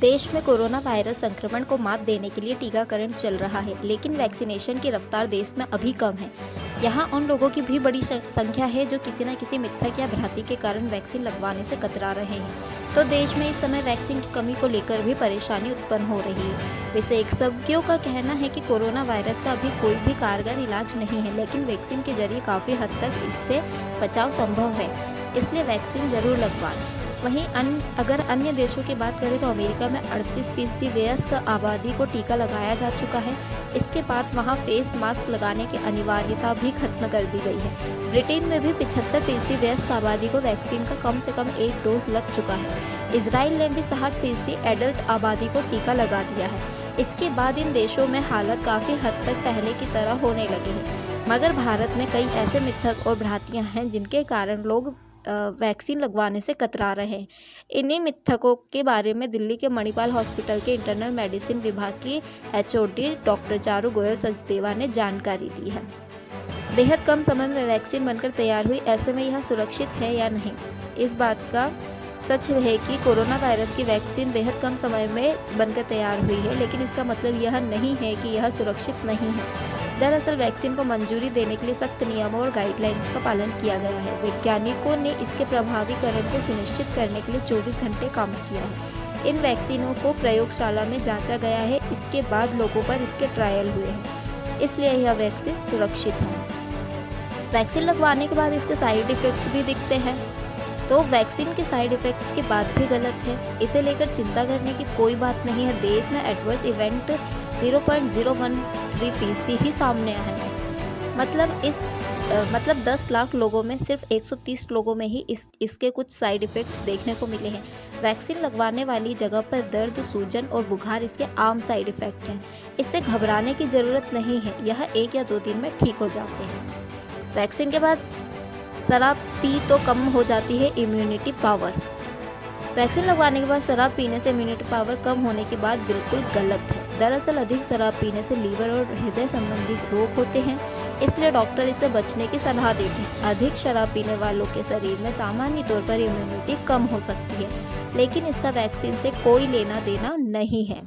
देश में corona virus संक्रमण को मात देने के लिए टीकाकरण चल रहा है, लेकिन वैक्सीनेशन की रफ्तार देश में अभी कम है। यहाँ उन लोगों की भी बड़ी संख्या है जो किसी न किसी मिथक या भ्रांति के कारण वैक्सीन लगवाने से कतरा रहे हैं। तो देश में इस समय वैक्सीन की कमी को लेकर भी परेशानी उत्पन्न हो रही है। विशेषज्ञों का कहना है कि कोरोना वायरस का अभी कोई भी कारगर इलाज नहीं है, लेकिन वैक्सीन के जरिए काफ़ी हद तक इससे बचाव संभव है, इसलिए वैक्सीन जरूर लगवाएं। वहीं अगर अन्य देशों की बात करें तो अमेरिका में 38% वयस्क आबादी को टीका लगाया जा चुका है। इसके बाद वहां फेस मास्क लगाने की अनिवार्यता भी खत्म कर दी गई है। ब्रिटेन में भी 75% वयस्क आबादी को वैक्सीन का कम से कम एक डोज लग चुका है। इजराइल ने भी 60% एडल्ट आबादी को टीका लगा दिया है। इसके बाद इन देशों में हालत काफ़ी हद तक पहले की तरह होने लगी है, मगर भारत में कई ऐसे मिथक और भ्रांतियाँ हैं जिनके कारण लोग वैक्सीन लगवाने से कतरा रहे हैं। इन्हीं मिथकों के बारे में दिल्ली के मणिपाल हॉस्पिटल के इंटरनल मेडिसिन विभाग की एचओडी डॉक्टर चारू गोयल सचदेवा ने जानकारी दी है। बेहद कम समय में वैक्सीन बनकर तैयार हुई, ऐसे में यह सुरक्षित है या नहीं? इस बात का सच है कि कोरोना वायरस की वैक्सीन बेहद कम समय में बनकर तैयार हुई है, लेकिन इसका मतलब यह नहीं है कि यह सुरक्षित नहीं है। दरअसल वैक्सीन को मंजूरी देने के लिए सख्त नियमों और गाइडलाइंस का पालन किया गया है। वैज्ञानिकों ने इसके प्रभावीकरण को सुनिश्चित करने के लिए 24 घंटे काम किया है। इन वैक्सीनों को प्रयोगशाला में जांचा गया है, इसके बाद लोगों पर इसके ट्रायल हुए हैं, इसलिए यह वैक्सीन सुरक्षित है। वैक्सीन लगवाने के बाद इसके साइड इफेक्ट्स भी दिखते हैं, तो वैक्सीन के साइड इफेक्ट्स की बात भी गलत है। इसे लेकर चिंता करने की कोई बात नहीं है। देश में एडवर्स इवेंट 0.013% ही सामने आए हैं। मतलब 10 लाख लोगों में सिर्फ 130 लोगों में ही इसके कुछ साइड इफेक्ट्स देखने को मिले हैं। वैक्सीन लगवाने वाली जगह पर दर्द, सूजन और बुखार इसके आम साइड इफेक्ट हैं। इससे घबराने की ज़रूरत नहीं है, यह 1 या 2 दिन में ठीक हो जाते हैं। वैक्सीन के बाद शराब पी तो कम हो जाती है इम्यूनिटी पावर। वैक्सीन लगवाने के बाद शराब पीने से इम्यूनिटी पावर कम होने की बात बिल्कुल गलत है। दरअसल अधिक शराब पीने से लीवर और हृदय संबंधित रोग होते हैं, इसलिए डॉक्टर इससे बचने की सलाह देते हैं। अधिक शराब पीने वालों के शरीर में सामान्य तौर पर इम्यूनिटी कम हो सकती है, लेकिन इसका वैक्सीन से कोई लेना देना नहीं है।